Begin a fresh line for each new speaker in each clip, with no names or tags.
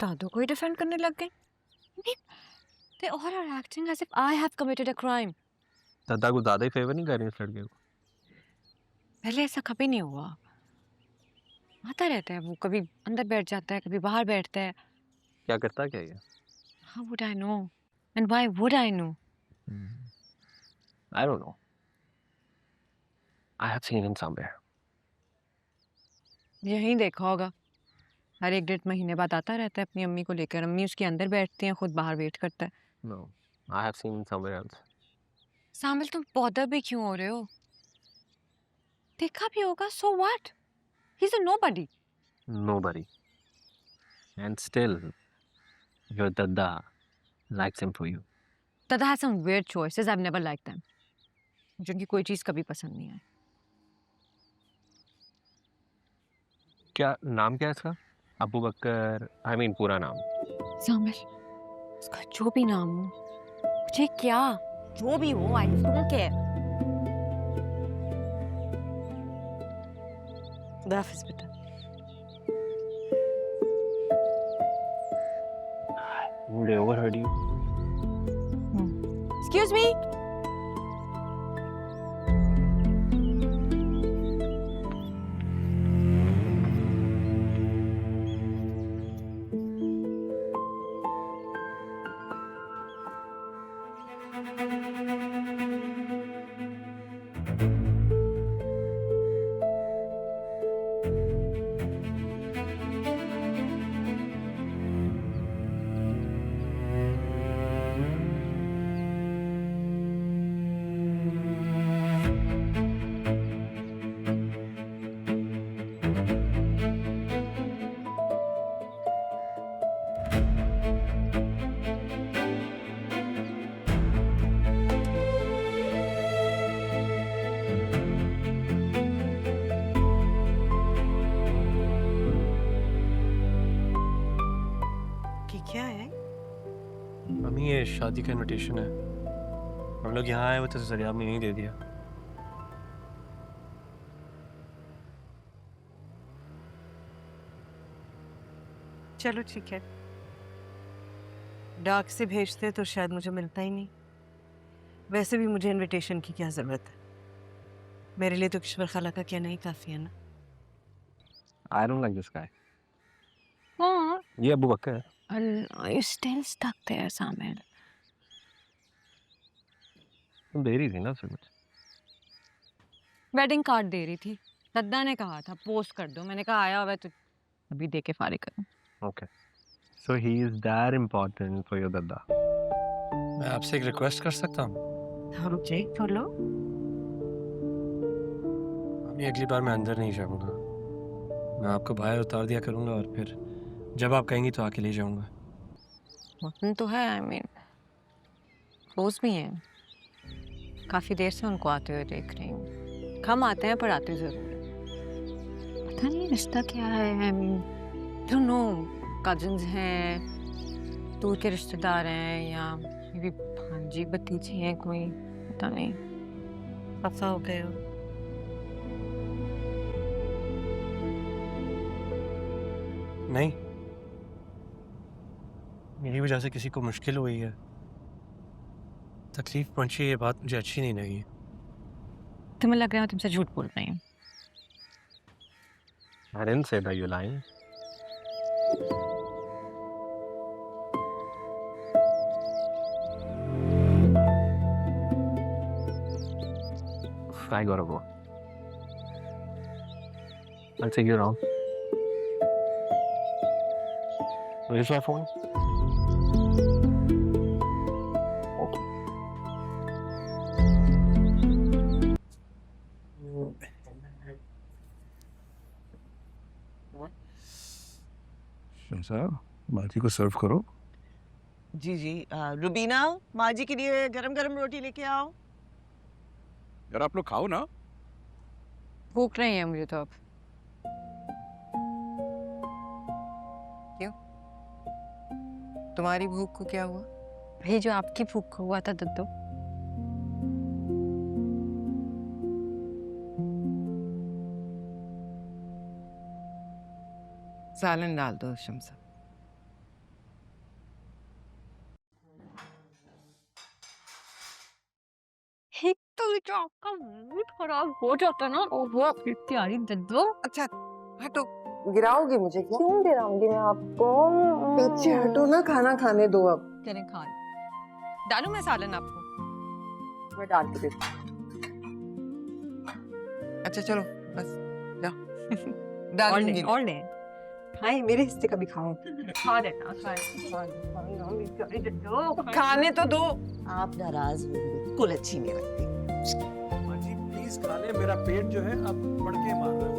दादू को ही डिफेंड करने लग गए। They all are acting as if I have committed a crime.
दादा को ज्यादा ही फेवर नहीं कर रही इस लड़के को।
पहले ऐसा कभी नहीं हुआ। आता रहता है वो, कभी अंदर बैठ जाता है, कभी बाहर बैठता है।
क्या करता क्या ये?
How would I know? And why would I know?
I don't know. I have seen him somewhere.
यहीं देखा होगा। हर 1-1.5 महीने बाद आता रहता है अपनी अम्मी को लेकर। अम्मी उसके अंदर बैठती हैं, खुद बाहर वेट करता है।
No, I have seen him somewhere else.
सामिल, तुम बॉदर भी क्यों हो रहे हो? देखा भी होगा, so what? He's a nobody.
Nobody. And still, your dada likes him for you.
Dada has some weird choices. I've never liked them. मुझे उनकी कोई चीज कभी पसंद नहीं आई।
क्या नाम क्या है इसका? अबू बकर, I mean पूरा नाम।
सामिल, उसका जो भी नाम हो, मुझे क्या, जो भी हो, I don't care. खुदा हाफिज बेटा।
Would I overheard you?
Excuse me. क्या है?
मम्मी ये शादी का इनविटेशन है। हम लोग यहाँ आए हुए थे तो जरिया ने नहीं दे दिया।
चलो ठीक है, डाक से भेजते तो शायद मुझे मिलता ही नहीं। वैसे भी मुझे इनविटेशन की क्या जरूरत है? मेरे लिए तो किश्वर खाला का कहना ही काफी है ना।
I don't like this guy.
हाँ।
ये अबू बकर है।
Are you still stuck there, सामिल?
तुम दे रही थी ना उसे कुछ।
वेडिंग कार्ड दे रही थी। दद्दा ने कहा था पोस्ट कर दो, मैंने कहा आया हुआ है तो अभी दे के फारिग करूं।
Okay. So he is that important for your dada.
मैं आपसे एक रिक्वेस्ट कर सकता हूँ?
हम जी बोलो।
मम्मी अगली बार मैं अंदर नहीं जाऊँगा। मैं आपको बाहर उतार दिया करूँगा और फिर जब आप कहेंगी तो आके ले जाऊँगा।
वतन तो है, I mean, क्लोज भी हैं। काफी देर से उनको आते हुए देख रही हूँ। कम आते हैं पर आते जरूर हैं। पता नहीं रिश्ता क्या है, I mean, don't know, cousins हैं, दूर के रिश्तेदार हैं या ये भी भांजी भतीजी हैं कोई, पता नहीं।
खफा हो गए हो?
नहीं, मेरी वजह से किसी को मुश्किल हुई है, तकलीफ पहुंची, ये बात मुझे अच्छी नहीं लगी।
तुम्हें लग रहा है मैं तुमसे झूठ बोल रही हूँ।
I didn't say that you're lying. I gotta go. I'll take you around. Where's my phone? Okay.
साहब, माँ जी को सर्व करो।
जी जी। रुबीना, माँ जी के लिए गरम गरम रोटी लेके आओ।
यार आप लोग खाओ ना।
भूख नहीं है मुझे तो अब। क्यों? तुम्हारी भूख को क्या हुआ? भाई जो आपकी भूख को हुआ था दद्दो। सालन डाल दो शमसा। तो जो आपका मूड खराब हो जाता है ना, वो अपनी तैयारी दे दो।
अच्छा हटो, गिराओगी मुझे क्या?
क्यों गिराऊंगी मैं आपको?
पीछे हटो ना, खाना खाने दो अब।
चलें खा लो। डालूं मैं सालन आपको?
मैं डाल के देती हूँ। अच्छा चलो बस जाओ। डालूंगी
और ले
खाए, मेरे हिस्से का भी खाओ।
खा देना, खा दो।
खाने तो दो।
आप नाराज होंगे, बिल्कुल अच्छी नहीं लगती।
माँ जी प्लीज खा ले, मेरा पेट जो है अब बढ़ के मार रहा है।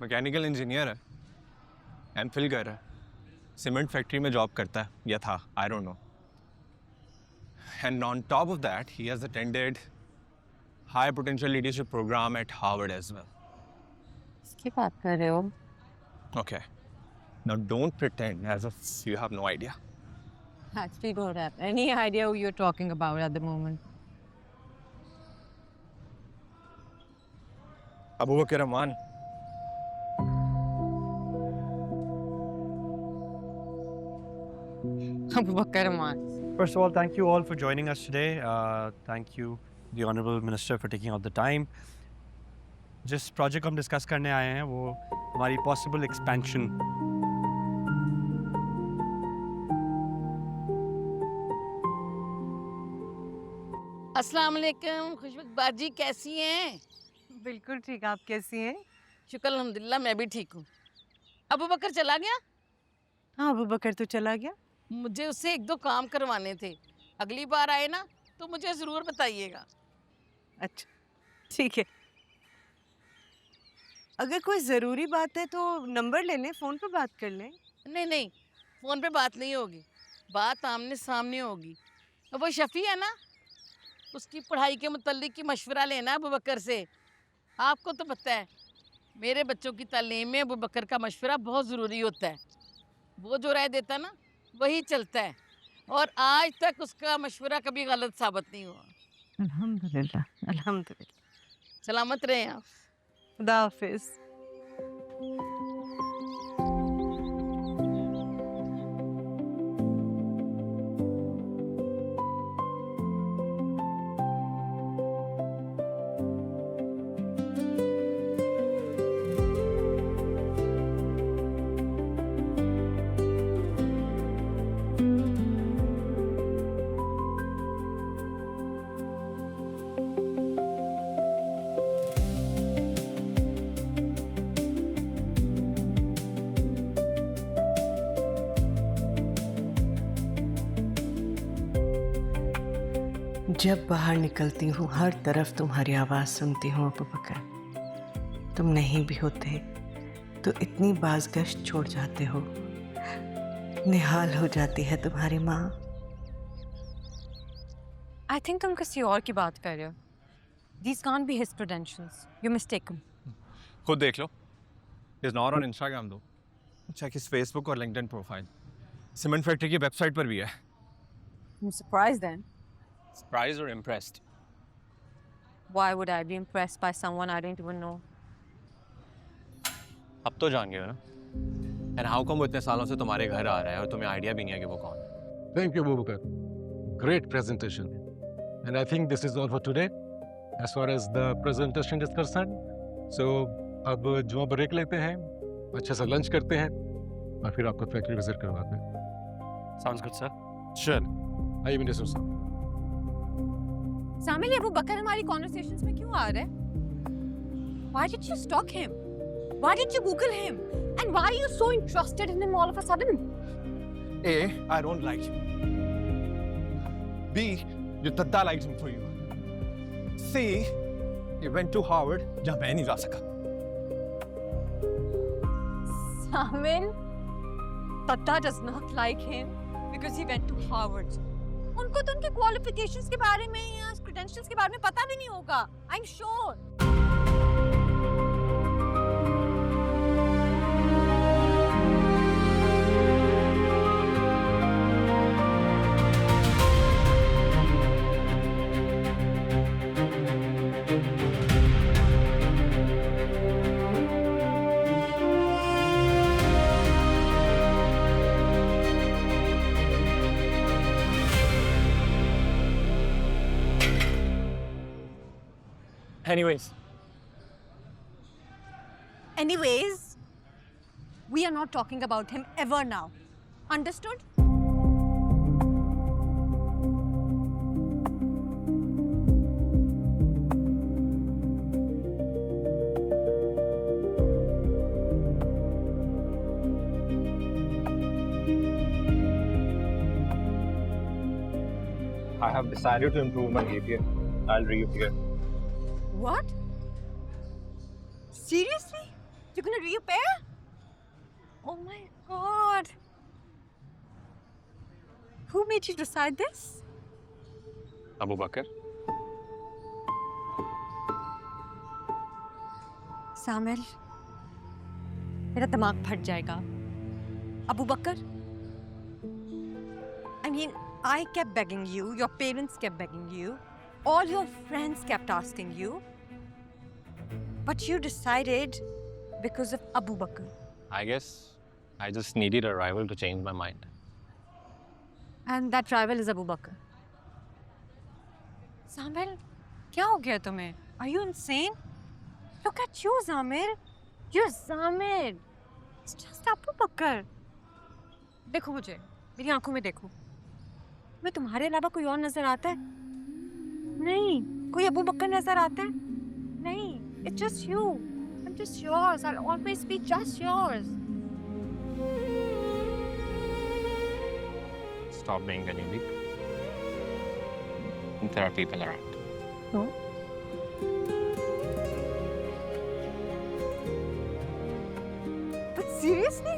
मैकेनिकल इंजीनियर है, एमफिल कर रहा है, सीमेंट फैक्ट्री में जॉब करता है या था, I don't know. And on top of that he has attended high potential leadership programme at Harvard as well.
किसकी बात कर रहे हो?
Okay. Now don't pretend as if you have no idea.
Actually don't have any idea who you're talking about at the moment.
Abu Bakr Rahman.
Abu Bakr Rahman.
First of all, thank you all for joining us today. Thank you, the Honorable Minister, for taking out the time. जिस project हम discuss करने आए हैं वो हमारी possible expansion.
अस्सलाम वालेकुम, खुशबू बाजी कैसी हैं?
बिल्कुल ठीक, आप कैसी हैं?
शुक्र अल्हम्दुलिल्लाह, मैं भी ठीक हूँ। अबू बकर चला गया?
हाँ अबू बकर तो चला गया।
मुझे उससे एक दो काम करवाने थे, अगली बार आए ना तो मुझे ज़रूर बताइएगा।
अच्छा ठीक है, अगर कोई ज़रूरी बात है तो नंबर ले लें, फ़ोन पे बात कर लें।
नहीं नहीं, फ़ोन पे बात नहीं होगी, बात आमने सामने होगी। वो शफ़ी है ना, उसकी पढ़ाई के मुतल्लिक की मशवरा लेना अबू बकर से। आपको तो पता है मेरे बच्चों की तालीम में अबू बकर का मशवरा बहुत ज़रूरी होता है। वो जो राय देता है ना वही चलता है, और आज तक उसका मशवरा कभी गलत साबित नहीं हुआ।
अल्हम्दुलिल्लाह अल्हम्दुलिल्लाह।
सलामत रहें आप।
खुदा हाफिज़। जब बाहर निकलती हूँ हर तरफ तुम्हारी आवाज़ सुनती हूँ अबू बकर। तुम नहीं भी होते तो इतनी बाज़गश्त छोड़ जाते हो, निहाल हो जाती है तुम्हारी माँ।
आई थिंक तुम किसी और की बात कर रहे हो। These can't be his credentials. You're mistaken.
खुद देख लो। He's not on Instagram though. Check his Facebook और LinkedIn profile. सीमेंट फैक्ट्री की वेबसाइट पर भी है।
I'm surprised then.
Surprised or impressed?
Why would I be impressed by someone I don't even know?
अब तो जान गए हो ना। And how come वो इतने सालों से तुम्हारे घर आ रहा है और तुम्हें आइडिया भी नहीं है कि वो कौन है?
Thank you, Abubakar. Great presentation. And I think this is all for today, as far as the presentation is concerned. So, अब जुआ ब्रेक लेते हैं, अच्छे से लंच करते हैं, और फिर आपको फैक्ट्री विजिट करवाते हैं।
Sounds good, sir.
Sure. आइए मिनिस्टर साहब।
सामिल, ये वो बकर हमारी conversations में क्यों आ रहा है? Why did you stalk him? Why did you Google him? And why are you so interested in him all of a sudden?
A, I don't like him. B, your dadda likes him for you. C, he went to Harvard, जहाँ मैं नहीं जा सका।
Samil, Tata does not like him because he went to Harvard. उनको तो उनके qualifications के बारे में या credentials के बारे में पता भी नहीं होगा. I'm sure. Anyways, we are not talking about him ever now. Understood?
I have decided to improve my API. I'll reappear.
What? Seriously? You're gonna reappear? Oh my god. Who made you decide this?
Abu Bakr.
सामिल, मेरा दिमाग फट जाएगा. अबू बकर? I mean, I kept begging you, your parents kept begging you, all your friends kept asking you, but you decided because of Abu Bakr.
I guess I just needed a rival to change my mind.
And that rival is Abu Bakr. Samir, क्या हो गया तुम्हें? Are you insane? Look at you, Samir. You're Samir. It's just Abu Bakr. देखो मुझे, मेरी आंखों में देखो. मैं तुम्हारे अलावा कोई और नजर आता है? नहीं. कोई अबू बकर नजर आता है? नहीं. It's just you. I'm just yours. I'll always be just yours.
Stop being a newbie. There are people around.
No. But seriously?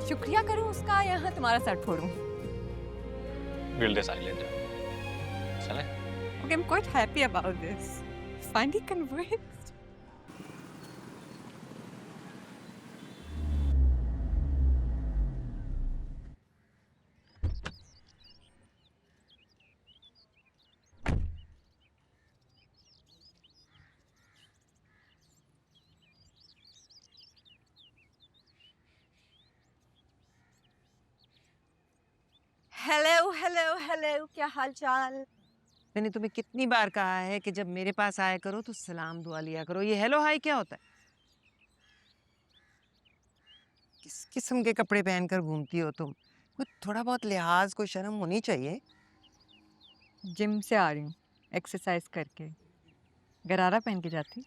शुक्रिया करूं उसका या तुम्हारा सर फोड़ूं?
We'll decide later. चलें?
Okay, I'm quite happy about this. Finally convinced. Hello hello hello, क्या हाल चाल?
मैंने तुम्हें कितनी बार कहा है कि जब मेरे पास आया करो तो सलाम दुआ लिया करो। ये हेलो हाय क्या होता है? किस किस्म के कपड़े पहनकर घूमती हो तुम? कुछ थोड़ा बहुत लिहाज, कोई शर्म होनी चाहिए।
जिम से आ रही हूँ एक्सरसाइज करके। गरारा पहन के जाती।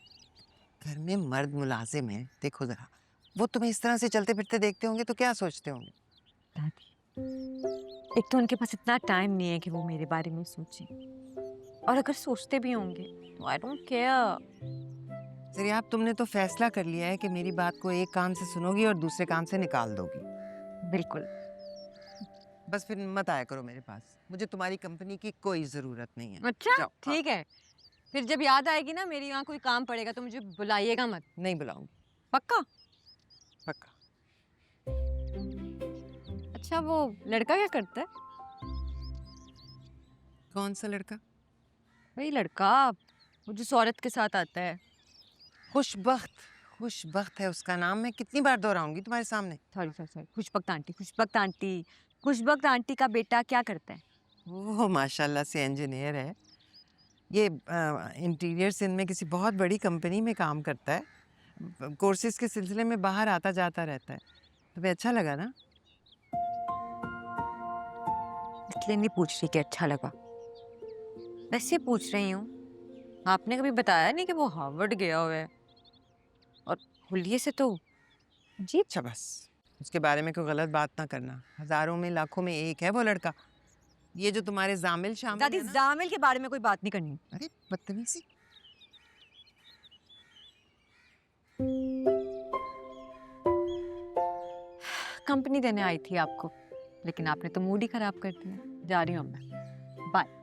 घर में मर्द मुलाजिम है, देखो जरा, वो तुम्हें इस तरह से चलते फिरते देखते होंगे तो क्या सोचते होंगे?
दादी, एक तो उनके पास इतना टाइम नहीं है कि वो मेरे बारे में सोचें, और अगर सोचते भी होंगे तो आई डोंट केयर।
जरिया, आप तुमने तो फैसला कर लिया है कि मेरी बात को एक कान से सुनोगी और दूसरे कान से निकाल दोगी।
बिल्कुल।
बस फिर मत आया करो मेरे पास, मुझे तुम्हारी कंपनी की कोई ज़रूरत नहीं है।
अच्छा
जाओ, हाँ।
ठीक है, फिर जब याद आएगी ना मेरी यहाँ कोई काम पड़ेगा तो मुझे बुलाइएगा मत।
नहीं बुलाऊंगी,
पक्का?
पक्का।
अच्छा वो लड़का क्या करता है?
कौन सा लड़का?
वही लड़का वो जिस औरत के साथ आता है।
खुशबख्त, खुशबख्त है उसका नाम। मैं कितनी बार दोहराऊंगी तुम्हारे सामने?
Sorry, Khushbakht aunty, Khushbakht aunty. Khushbakht aunty का बेटा क्या करता है?
वो माशाल्लाह से इंजीनियर है। ये इंटीरियर्स इनमें किसी बहुत बड़ी कंपनी में काम करता है। कोर्सेज के सिलसिले में बाहर आता जाता रहता है। तुम्हें अच्छा लगा ना?
इसलिए नहीं पूछ रही कि अच्छा लगा, वैसे पूछ रही हूँ। आपने कभी बताया नहीं कि वो हार्वर्ड गया हुआ है, और हुलिये से तो जी।
अच्छा बस, उसके बारे में कोई गलत बात ना करना। हजारों में लाखों में एक है वो लड़का। ये जो तुम्हारे जामिल शामिल
दादी
है ना,
जामिल के बारे में कोई बात नहीं करनी।
अरे बदतमीजी।
कंपनी देने आई थी आपको, लेकिन आपने तो मूड ही खराब कर दिया। जा रही हूँ मैं, बाय।